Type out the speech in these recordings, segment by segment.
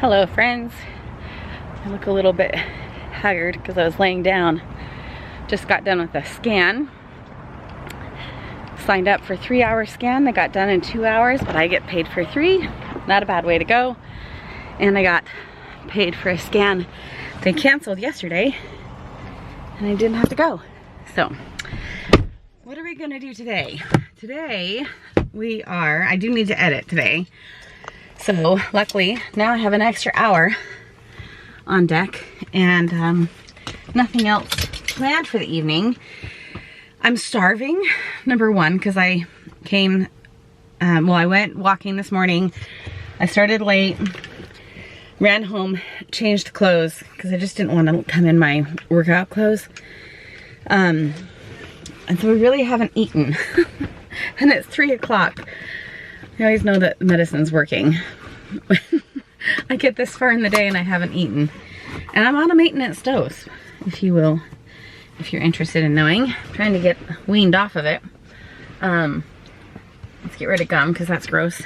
Hello friends. I look a little bit haggard because I was laying down. Just got done with a scan. Signed up for 3-hour scan. I got done in 2 hours, but I get paid for 3. Not a bad way to go. And I got paid for a scan they canceled yesterday and I didn't have to go. So what are we gonna do today? Today I do need to edit today. So luckily now I have an extra hour on deck and nothing else planned for the evening. I'm starving, number one, because I came, I went walking this morning. I started late, ran home, changed clothes because I just didn't want to come in my workout clothes. And so we really haven't eaten. And it's 3 o'clock. I always know that medicine's working. I get this far in the day and I haven't eaten. And I'm on a maintenance dose, if you will, if you're interested in knowing. I'm trying to get weaned off of it. Let's get rid of gum because that's gross.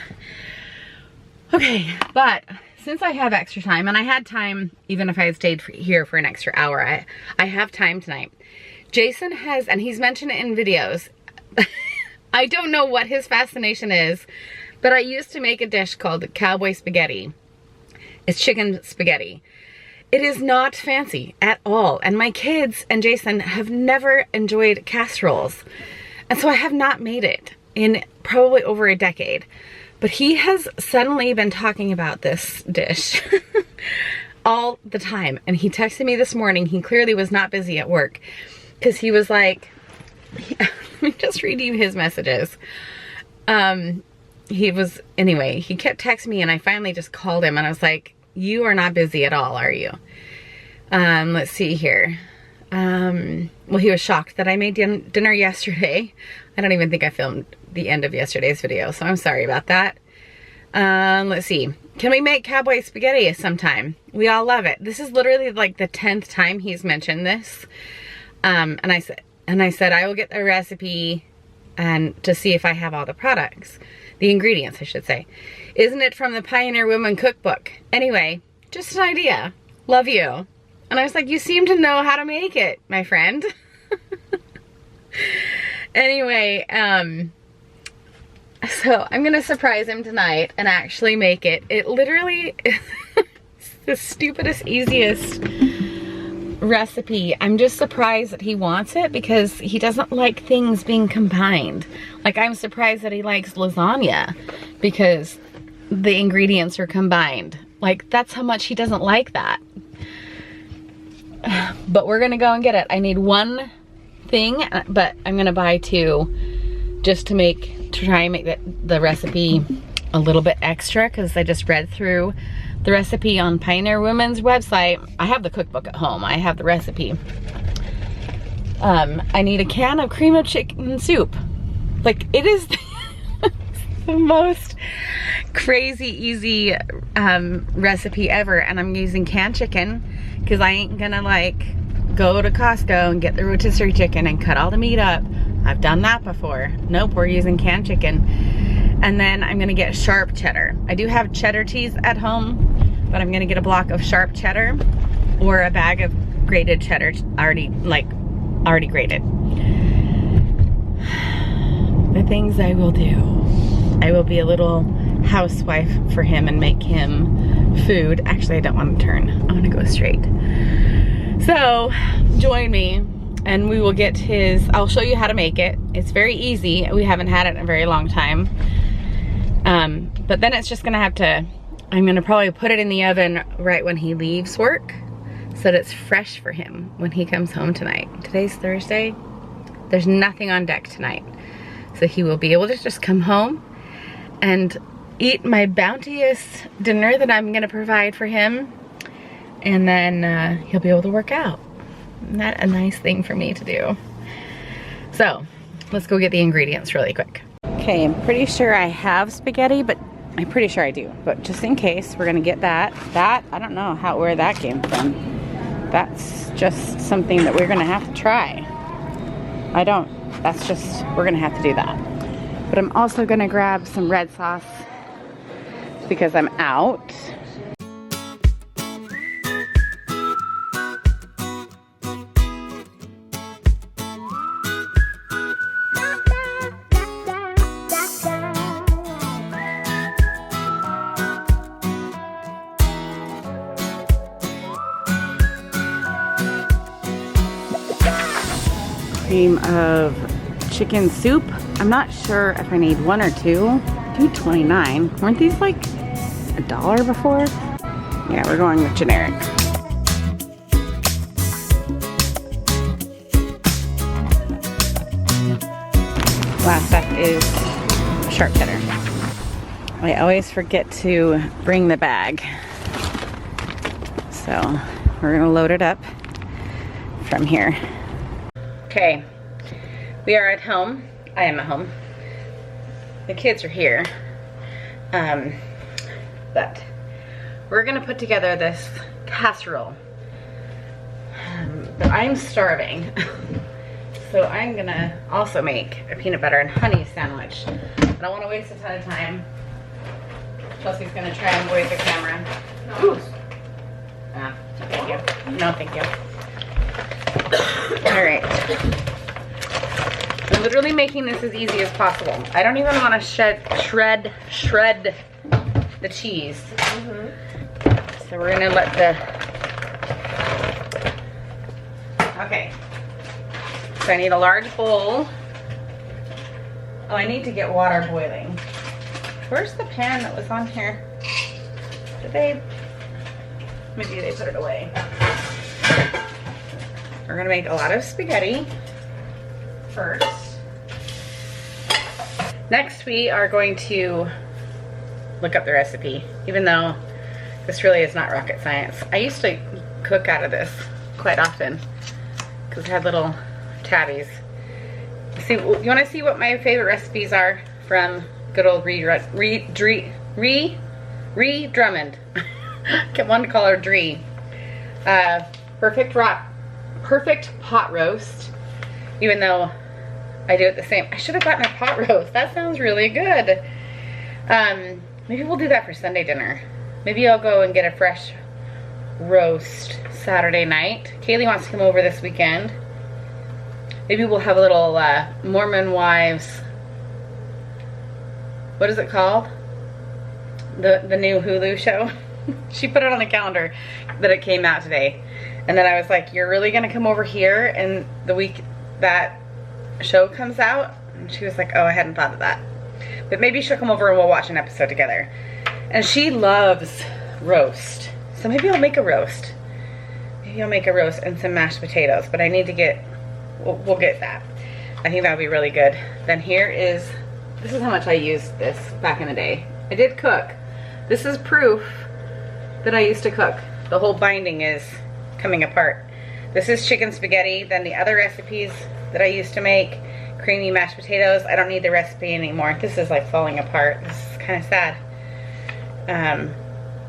Okay, but since I have extra time, and I had time even if I had stayed here for an extra hour, I have time tonight. Jason has, and he's mentioned it in videos, I don't know what his fascination is, but I used to make a dish called Cowboy spaghetti. It's chicken spaghetti. It is not fancy at all, and my kids and Jason have never enjoyed casseroles, and so I have not made it in probably over a decade. But he has suddenly been talking about this dish all the time, and he texted me this morning. He clearly was not busy at work because he was like, just reading his messages. Anyway, he kept texting me and I finally just called him and I was like, you are not busy at all, are you? Let's see here. Well, he was shocked that I made dinner yesterday. I don't even think I filmed the end of yesterday's video, so I'm sorry about that. Let's see. Can we make Cowboy spaghetti sometime? We all love it. This is literally like the 10th time he's mentioned this. And I said I will get the recipe and to see if I have all the products. The ingredients, I should say. Isn't it from the Pioneer Woman Cookbook? Anyway, just an idea. Love you. And I was like, you seem to know how to make it, my friend. Anyway, so I'm gonna surprise him tonight and actually make it. It literally is the stupidest, easiest recipe. I'm just surprised that he wants it because he doesn't like things being combined. Like, I'm surprised that he likes lasagna because the ingredients are combined. Like, that's how much he doesn't like that. But we're gonna go and get it. I need one thing, but I'm gonna buy 2 just to try and make the recipe a little bit extra, because I just read through the recipe on Pioneer Women's website. I have the cookbook at home. I have the recipe. I need a can of cream of chicken soup. Like, it is the most crazy easy recipe ever, and I'm using canned chicken because I ain't gonna like go to Costco and get the rotisserie chicken and cut all the meat up. I've done that before. Nope, we're using canned chicken. And then I'm gonna get sharp cheddar. I do have cheddar cheese at home, but I'm gonna get a block of sharp cheddar or a bag of grated cheddar, already grated. The things I will do. I will be a little housewife for him and make him food. Actually, I don't want to turn. I want to go straight. So join me and we will get his, I'll show you how to make it. It's very easy. We haven't had it in a very long time. But then it's just gonna have to, I'm gonna probably put it in the oven right when he leaves work so that it's fresh for him when he comes home tonight. Today's Thursday. There's nothing on deck tonight. So he will be able to just come home and eat my bounteous dinner that I'm gonna provide for him. And then he'll be able to work out. Isn't that a nice thing for me to do? So let's go get the ingredients really quick. Okay, I'm pretty sure I have spaghetti, but I'm pretty sure I do. But just in case, we're gonna get that. I don't know where that came from. That's just something that we're gonna have to try. We're gonna have to do that. But I'm also gonna grab some red sauce because I'm out. cream of chicken soup. I'm not sure if I need one or two. $2.29. Weren't these like $1 before? Yeah, we're going with generic. Last up is sharp cheddar. I always forget to bring the bag. So we're gonna load it up from here. Okay, we are at home. I am at home. The kids are here. But we're gonna put together this casserole. But I'm starving. So I'm gonna also make a peanut butter and honey sandwich. I don't wanna waste a ton of time. Chelsea's gonna try and avoid the camera. Ooh. Ah, thank you. No, thank you. All right. I'm literally making this as easy as possible. I don't even wanna shred the cheese. So we're gonna let okay. So I need a large bowl. Oh, I need to get water boiling. Where's the pan that was on here? Maybe they put it away. We're gonna make a lot of spaghetti first. Next, we are going to look up the recipe, even though this really is not rocket science. I used to cook out of this quite often because it had little tabbies. See, you want to see what my favorite recipes are from good old Ree Drummond. Kept wanting to call her Dree. Perfect pot roast. Even though I do it the same. I should have gotten a pot roast. That sounds really good. Maybe we'll do that for Sunday dinner. Maybe I'll go and get a fresh roast Saturday night. Kaylee wants to come over this weekend. Maybe we'll have a little Mormon Wives, what is it called? The new Hulu show. She put it on the calendar that it came out today. And then I was like, you're really gonna come over here and the week that show comes out? And she was like, oh, I hadn't thought of that. But maybe she'll come over and we'll watch an episode together. And she loves roast. So maybe I'll make a roast. Maybe I'll make a roast and some mashed potatoes, but I need to get, we'll get that. I think that would be really good. Then here is, this is how much I used this back in the day. I did cook. This is proof that I used to cook. The whole binding is coming apart. This is chicken spaghetti. Then the other recipes that I used to make, creamy mashed potatoes. I don't need the recipe anymore. This is like falling apart. This is kind of sad.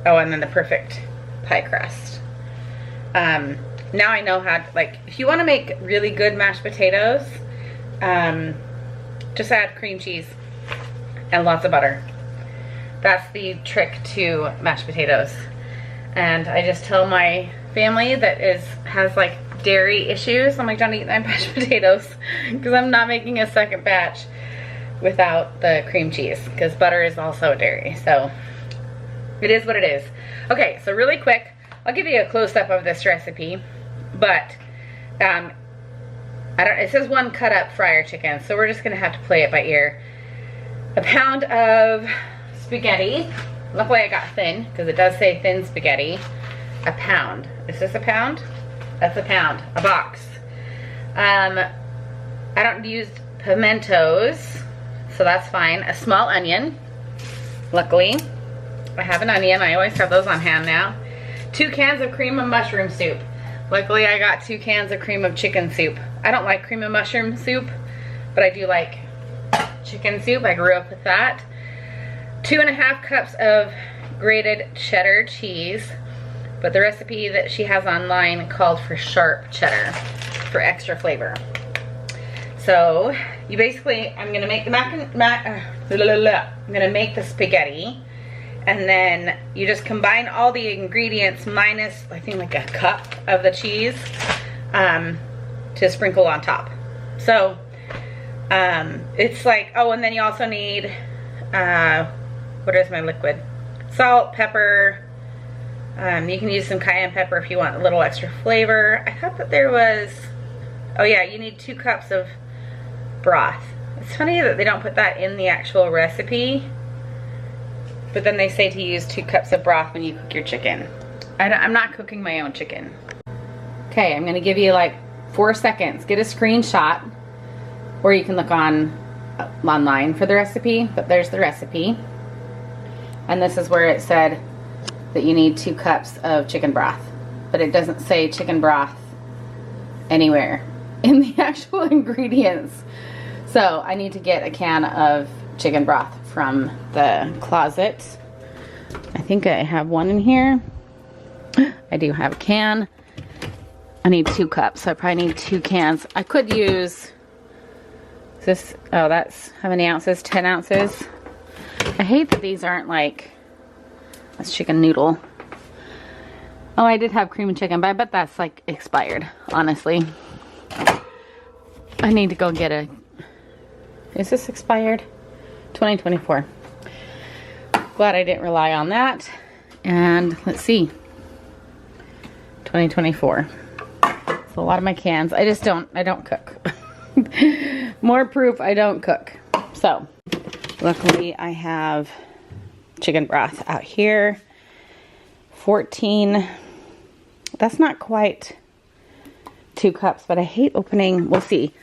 Oh, and then the perfect pie crust. Now I know how to, like, if you want to make really good mashed potatoes, just add cream cheese and lots of butter. That's the trick to mashed potatoes. And I just tell my family that has like dairy issues, I'm like, don't eat my mashed potatoes because I'm not making a second batch without the cream cheese because butter is also dairy. So it is what it is. Okay, so really quick, I'll give you a close-up of this recipe, but it says 1 cut up fryer chicken, so we're just gonna have to play it by ear. A pound of spaghetti. Luckily I got thin, because it does say thin spaghetti. A pound. Is this a pound? That's a pound. A box. I don't use pimentos, so that's fine. A small onion. Luckily, I have an onion. I always have those on hand now. 2 cans of cream of mushroom soup. Luckily, I got 2 cans of cream of chicken soup. I don't like cream of mushroom soup, but I do like chicken soup. I grew up with that. 2.5 cups of grated cheddar cheese, but the recipe that she has online called for sharp cheddar for extra flavor. So you basically, I'm gonna make the I'm gonna make the spaghetti, and then you just combine all the ingredients minus, I think, like a cup of the cheese to sprinkle on top. So it's like, oh, and then you also need what is my liquid? Salt, pepper. You can use some cayenne pepper if you want a little extra flavor. I thought that there was Oh yeah, you need 2 cups of broth. It's funny that they don't put that in the actual recipe, but then they say to use 2 cups of broth when you cook your chicken. I'm not cooking my own chicken. Okay, I'm gonna give you like 4 seconds. Get a screenshot, or you can look online for the recipe, but there's the recipe. And this is where it said that you need 2 cups of chicken broth, but it doesn't say chicken broth anywhere in the actual ingredients. So I need to get a can of chicken broth from the closet. I think I have one in here. I do have a can. I need 2 cups, so I probably need 2 cans. I could use this. Oh, that's how many ounces? 10 ounces. I hate that these aren't like, that's chicken noodle. Oh, I did have cream and chicken, but I bet that's like expired, honestly. I need to go get a, is this expired? 2024. Glad I didn't rely on that. And let's see, 2024. So a lot of my cans, I don't cook. More proof I don't cook. So luckily I have chicken broth out here. 14, that's not quite 2 cups, but I hate opening. We'll see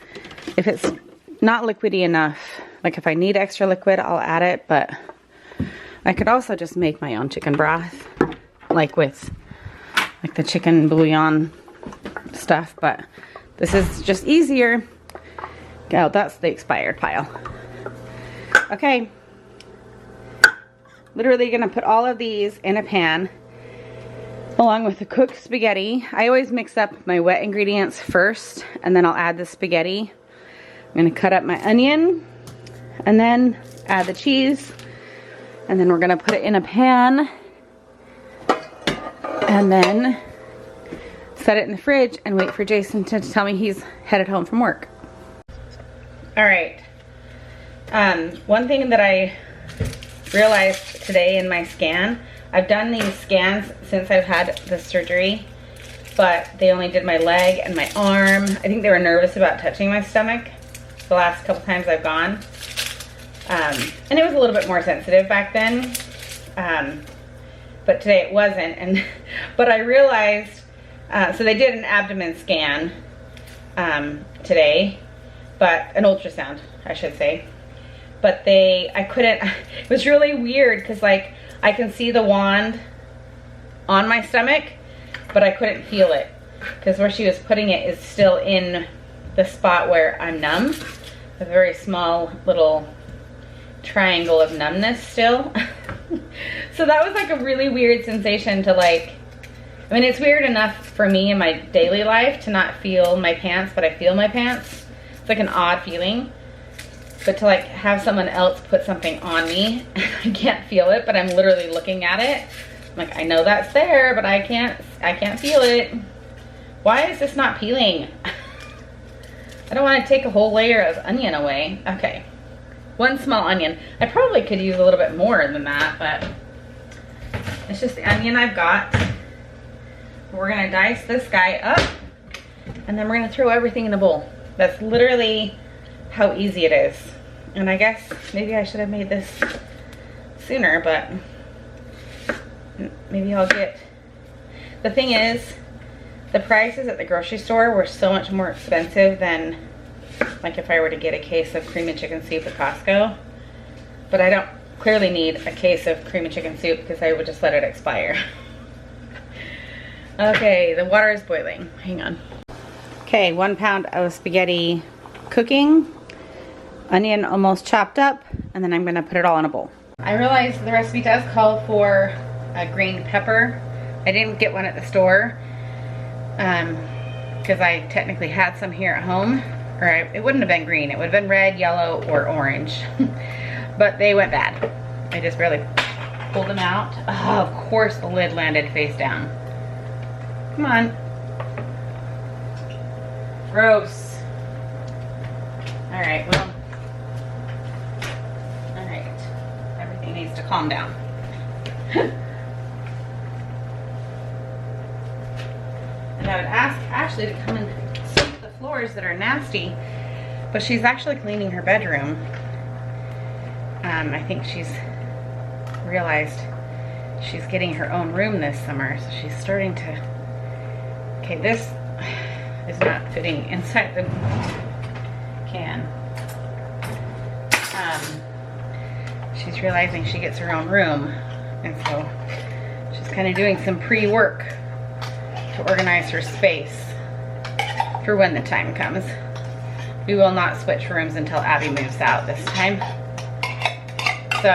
if it's not liquidy enough. Like if I need extra liquid, I'll add it, but I could also just make my own chicken broth, like with like the chicken bouillon stuff, but this is just easier. Oh, that's the expired pile. Okay, literally gonna put all of these in a pan along with the cooked spaghetti. I always mix up my wet ingredients first and then I'll add the spaghetti. I'm gonna cut up my onion and then add the cheese, and then we're gonna put it in a pan and then set it in the fridge and wait for Jason to tell me he's headed home from work. All right, one thing that I realized today in my scan, I've done these scans since I've had the surgery, but they only did my leg and my arm. I think they were nervous about touching my stomach the last couple times I've gone. And it was a little bit more sensitive back then, but today it wasn't. But I realized, so they did an abdomen scan today, but an ultrasound, I should say. But I couldn't, it was really weird because like I can see the wand on my stomach, but I couldn't feel it because where she was putting it is still in the spot where I'm numb. A very small little triangle of numbness still. So that was like a really weird sensation to like, I mean, it's weird enough for me in my daily life to not feel my pants, but I feel my pants. It's like an odd feeling. But to like have someone else put something on me, I can't feel it, but I'm literally looking at it. I'm like, I know that's there, but I can't feel it. Why is this not peeling? I don't want to take a whole layer of onion away. Okay, 1 small onion. I probably could use a little bit more than that, but it's just the onion I've got. We're gonna dice this guy up, and then we're gonna throw everything in a bowl. That's literally how easy it is. And I guess maybe I should have made this sooner, but maybe I'll get, the thing is, the prices at the grocery store were so much more expensive than like if I were to get a case of cream and chicken soup at Costco. But I don't clearly need a case of cream and chicken soup because I would just let it expire. Okay, the water is boiling. Hang on. Okay, 1 pound of spaghetti cooking. Onion almost chopped up, and then I'm gonna put it all in a bowl. I realized the recipe does call for a green pepper. I didn't get one at the store because I technically had some here at home, or it wouldn't have been green. It would have been red, yellow, or orange, but they went bad. I just barely pulled them out. Oh, of course the lid landed face down. Come on. Gross. All right, well, all right. Everything needs to calm down. And I would ask Ashley to come and sweep the floor floors that are nasty, but she's actually cleaning her bedroom. I think she's realized she's getting her own room this summer, so she's starting to, okay, this is not fitting inside the can. She's realizing she gets her own room, and so she's kind of doing some pre-work to organize her space for when the time comes. We will not switch rooms until Abby moves out this time. So,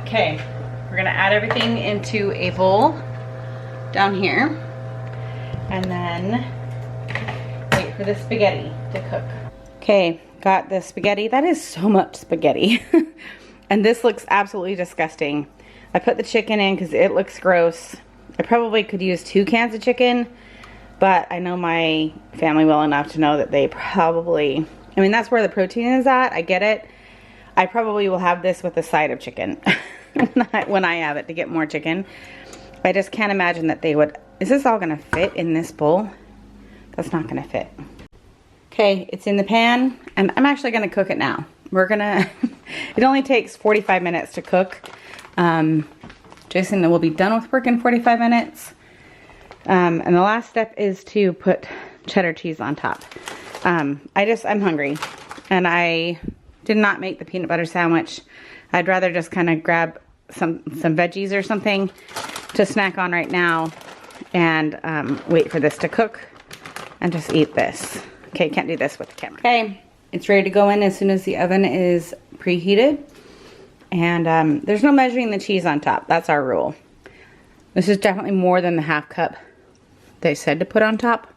okay, we're gonna add everything into a bowl down here, and then wait for the spaghetti to cook. Okay, got the spaghetti. That is so much spaghetti. And this looks absolutely disgusting. I put the chicken in because it looks gross. I probably could use 2 cans of chicken, but I know my family well enough to know that they probably, I mean, that's where the protein is at. I get it. I probably will have this with a side of chicken when I have it to get more chicken. I just can't imagine that they would. Is this all gonna fit in this bowl? That's not gonna fit. Okay, it's in the pan, and I'm actually gonna cook it now. We're gonna, it only takes 45 minutes to cook. Jason will be done with work in 45 minutes. And the last step is to put cheddar cheese on top. I'm hungry, and I did not make the peanut butter sandwich. I'd rather just kind of grab some veggies or something to snack on right now, and wait for this to cook and just eat this. Okay, can't do this with the camera. Okay, it's ready to go in as soon as the oven is preheated. And there's no measuring the cheese on top. That's our rule. This is definitely more than the half cup they said to put on top.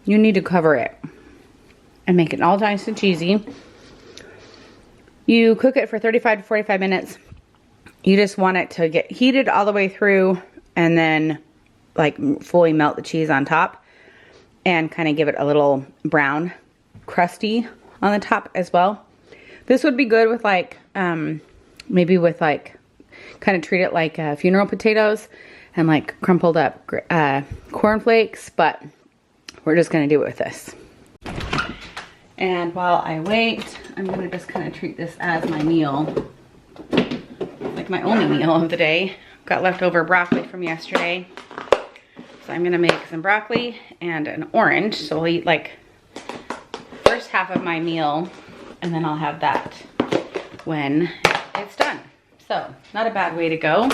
You need to cover it and make it all nice and cheesy. You cook it for 35 to 45 minutes. You just want it to get heated all the way through, and then like fully melt the cheese on top and kind of give it a little brown crusty on the top as well. This would be good with like, maybe with like, kind of treat it like funeral potatoes and like crumpled up cornflakes, but we're just gonna do it with this. And while I wait, I'm gonna just kind of treat this as my meal. Like my only meal of the day. Got leftover broccoli from yesterday. So I'm gonna make some broccoli and an orange. So we'll eat like first half of my meal, and then I'll have that when it's done. So, not a bad way to go.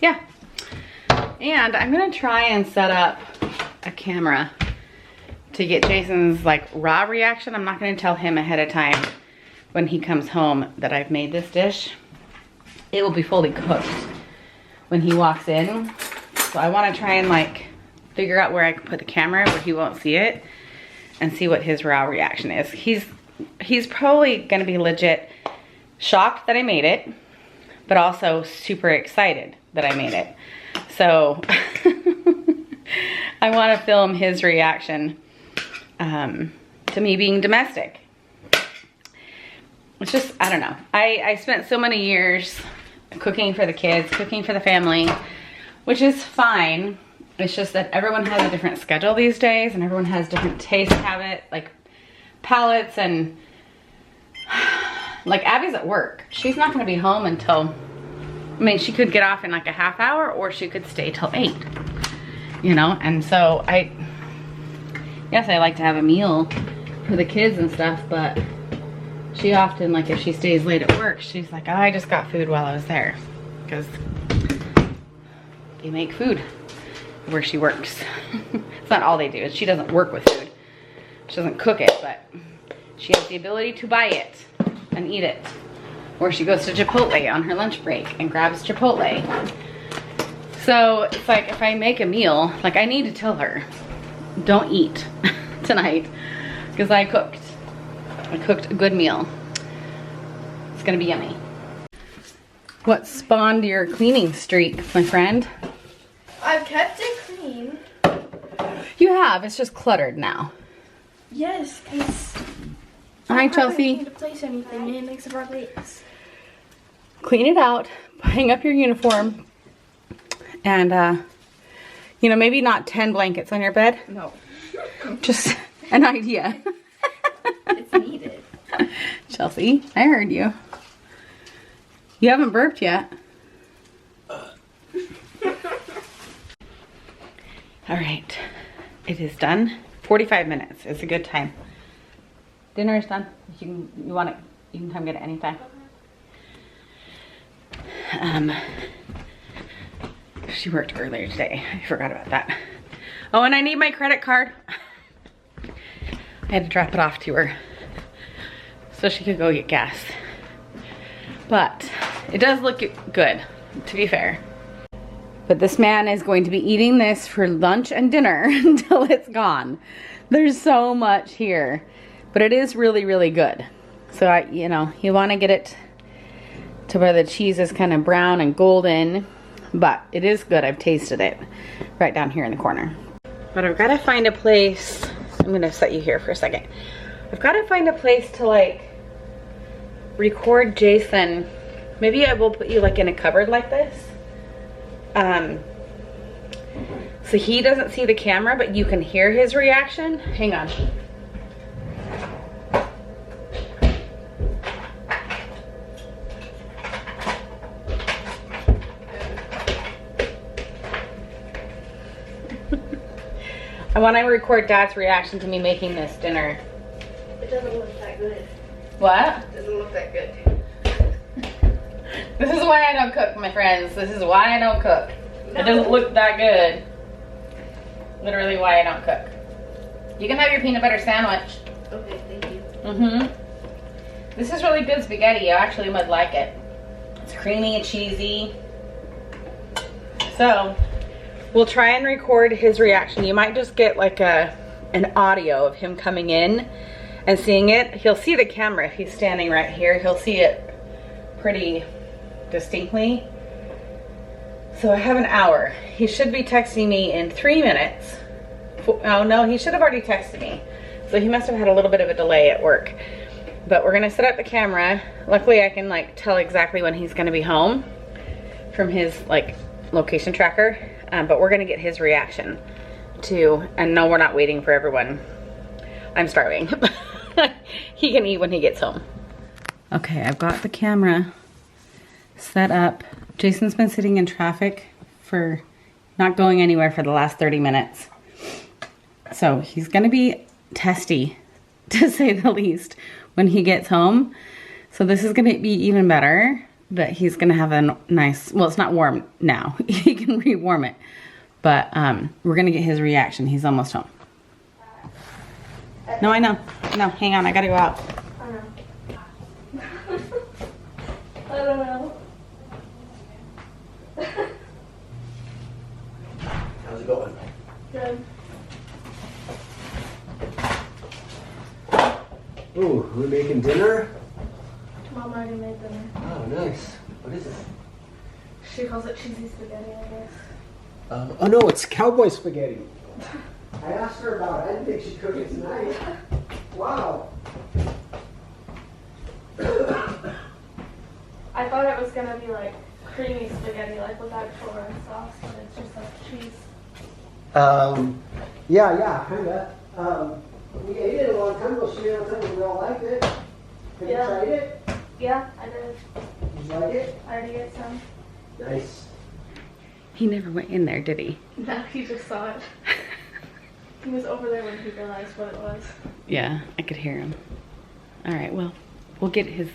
Yeah. And I'm gonna try and set up a camera to get Jason's like raw reaction. I'm not gonna tell him ahead of time when he comes home that I've made this dish. It will be fully cooked when he walks in. So I wanna try and like figure out where I can put the camera where he won't see it and see what his raw reaction is. He's probably gonna be legit shocked that I made it, but also super excited that I made it. So I wanna film his reaction to me being domestic. It's just, I don't know. I spent so many years cooking for the kids, cooking for the family, which is fine. It's just that everyone has a different schedule these days, and everyone has different taste palates, and like Abby's at work. She's not gonna be home until, I mean, she could get off in like a half hour, or she could stay till 8, you know? And so yes, I like to have a meal for the kids and stuff, but she often, like if she stays late at work, she's like, oh, I just got food while I was there, because they make food where she works. It's not all they do. She doesn't work with food. She doesn't cook it, but she has the ability to buy it and eat it. Or she goes to Chipotle on her lunch break and grabs Chipotle. So it's like, if I make a meal, like I need to tell her, don't eat tonight, because I cooked a good meal. It's gonna be yummy. What spawned your cleaning streak, my friend? I've kept it clean. You have, it's just cluttered now. Yes, because Hi, I Chelsea. don't need to place anything in except for plates. Clean it out, hang up your uniform, And, you know, maybe not 10 blankets on your bed. No. Just an idea. It's needed. Chelsea, I heard you. You haven't burped yet. All right, it is done. 45 minutes is a good time. Dinner is done. You can come get it anytime. She worked earlier today. I forgot about that. Oh, and I need my credit card. I had to drop it off to her so she could go get gas. But it does look good, to be fair. But this man is going to be eating this for lunch and dinner until it's gone. There's so much here, but it is really, really good. So you know, you want to get it to where the cheese is kind of brown and golden, but it is good. I've tasted it right down here in the corner. But I've got to find a place. I'm going to set you here for a second. I've got to find a place to like record Jason. Maybe I will put you like in a cupboard like this. So he doesn't see the camera, but you can hear his reaction. Hang on. I want to record Dad's reaction to me making this dinner. It doesn't look that good. What? It doesn't look that good. This is why I don't cook, my friends. This is why I don't cook. No. It doesn't look that good. Literally why I don't cook. You can have your peanut butter sandwich. Okay, thank you. Mm-hmm. This is really good spaghetti. You actually would like it. It's creamy and cheesy. So, we'll try and record his reaction. You might just get like an audio of him coming in and seeing it. He'll see the camera if he's standing right here. He'll see it pretty distinctly. So I have an hour. He should be texting me in 3 minutes. Oh no, he should have already texted me. So he must have had a little bit of a delay at work. But we're gonna set up the camera. Luckily I can like tell exactly when he's gonna be home from his like location tracker. But we're gonna get his reaction too. And no, we're not waiting for everyone. I'm starving. He can eat when he gets home. Okay, I've got the camera set up. Jason's been sitting in traffic for not going anywhere for the last 30 minutes. So he's gonna be testy, to say the least, when he gets home. So this is gonna be even better, that he's gonna have a nice, well, it's not warm now. He can re-warm it. But we're gonna get his reaction. He's almost home. No, I know. No, hang on, I gotta go out. I know. I don't know. How's it going? Good. Ooh, we're making dinner? Mom already made dinner. Oh, nice. What is it? She calls it cheesy spaghetti, I guess. Oh no, it's cowboy spaghetti. I asked her about it. I didn't think she'd cook it tonight. Wow. I thought it was gonna be like creamy spaghetti, like without sugar and sauce, but it's just like cheese. Yeah, kinda. We ate it a long time ago, so we don't think we all liked it. Have you tried it? Yeah, I did. Did you like it? I already ate some. Nice. He never went in there, did he? No, he just saw it. He was over there when he realized what it was. Yeah, I could hear him. All right, well, we'll get his...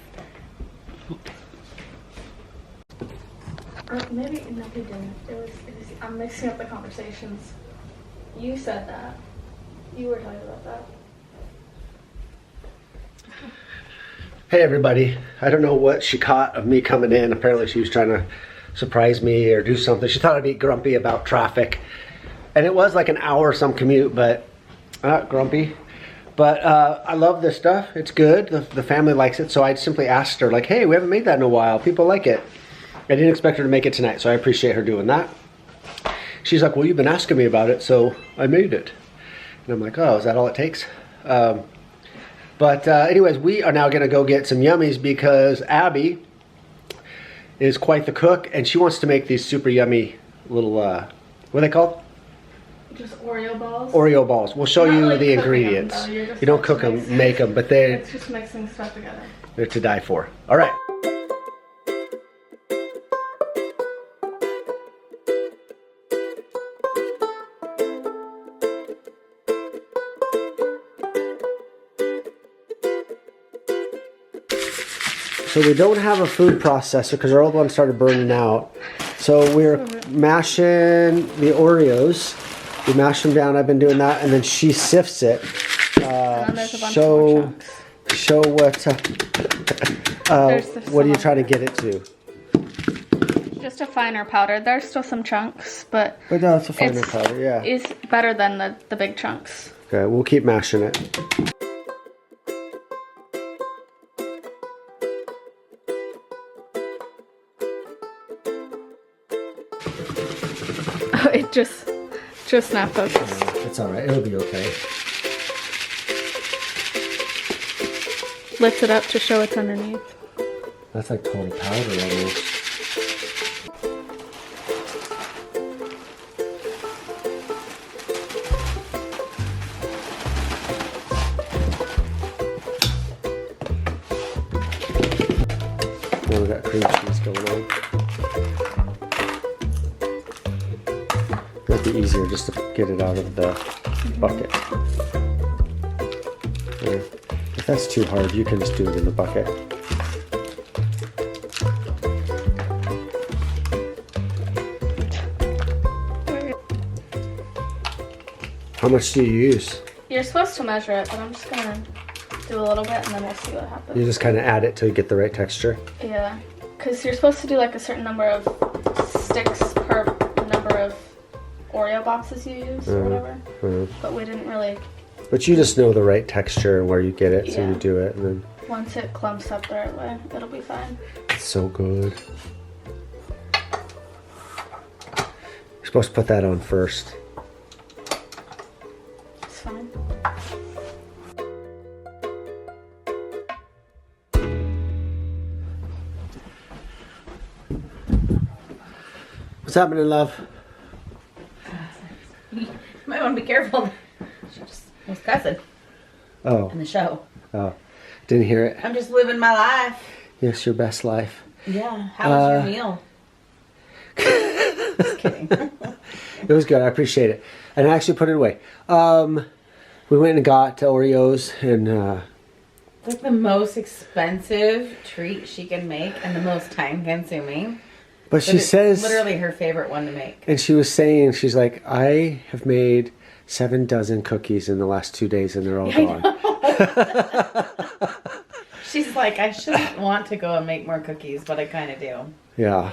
Or maybe, no, he didn't. It was, I'm mixing up the conversations. You said that. You were talking about that. Hey everybody. I don't know what she caught of me coming in. Apparently she was trying to surprise me or do something. She thought I'd be grumpy about traffic. And it was like an hour or some commute, but not grumpy. But I love this stuff. It's good. The family likes it. So I simply asked her like, hey, we haven't made that in a while. People like it. I didn't expect her to make it tonight, so I appreciate her doing that. She's like, well, you've been asking me about it, so I made it. And I'm like, oh, is that all it takes? Anyways, we are now gonna go get some yummies because Abby is quite the cook and she wants to make these super yummy what are they called? Just Oreo balls. Oreo balls. We'll show Not you really the cooking ingredients. them, though. You're just You don't cook them, mixing- make them, but It's just mixing stuff together. they're to die for. All right. So we don't have a food processor because our old one started burning out. So we're mashing the Oreos. We mash them down. I've been doing that, and then she sifts it. And then there's a bunch more chunks. Show what. There's What are you some trying to get it to? Just a finer powder. There's still some chunks, but But no, it's a finer it's, powder. Yeah. it's better than the big chunks. Okay, we'll keep mashing it. Oh, it just not focused. It's all right. It'll be okay. Lift it up to show what's underneath. That's like total powder almost. Now we got cream cheese going on. It'll be easier just to get it out of the bucket. Yeah. If that's too hard, you can just do it in the bucket. How much do you use? You're supposed to measure it, but I'm just gonna do a little bit and then we'll see what happens. You just kind of add it till you get the right texture. Yeah, because you're supposed to do like a certain number of sticks per number of Oreo boxes you use or whatever. But we didn't really. But you just know the right texture and where you get it, so Yeah. you do it, and then Once it clumps up the right way, it'll be fine. it's so good. You're supposed to put that on first. It's fine. What's happening, love? You might want to be careful. She just was cussing Oh, in the show. oh, didn't hear it. I'm just living my life. Yes, your best life. Yeah. How was your meal? Just kidding. It was good. I appreciate it, and I actually put it away. We went and got Oreos, and It's like the most expensive treat she can make and the most time consuming. but she It's says, literally her favorite one to make. and she was saying, she's like, I have made 7 dozen cookies in the last 2 days, and they're all gone. She's like, I shouldn't want to go and make more cookies, but I kind of do. Yeah,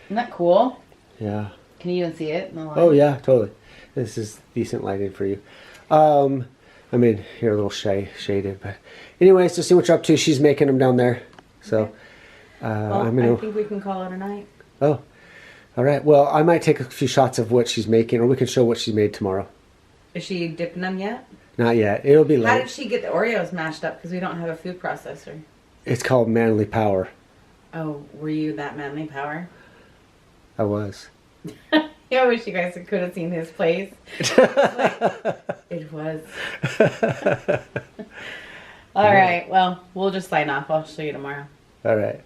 Isn't that cool? yeah. Can you even see it in the light? Oh yeah, totally. This is decent lighting for you. I mean, you're a little shaded, but anyways, to see what you're up to, she's making them down there. So, Well, I'm gonna. I think we can call it a night. Oh, all right. Well, I might take a few shots of what she's making, or we can show what she made tomorrow. Is she dipping them yet? Not yet. It'll be How late. did she get the Oreos mashed up? Because we don't have a food processor. It's called Manly Power. Oh, were you that manly power? I was. I wish you guys could have seen his place. It was. All right. Well, we'll just sign off. I'll show you tomorrow. All right.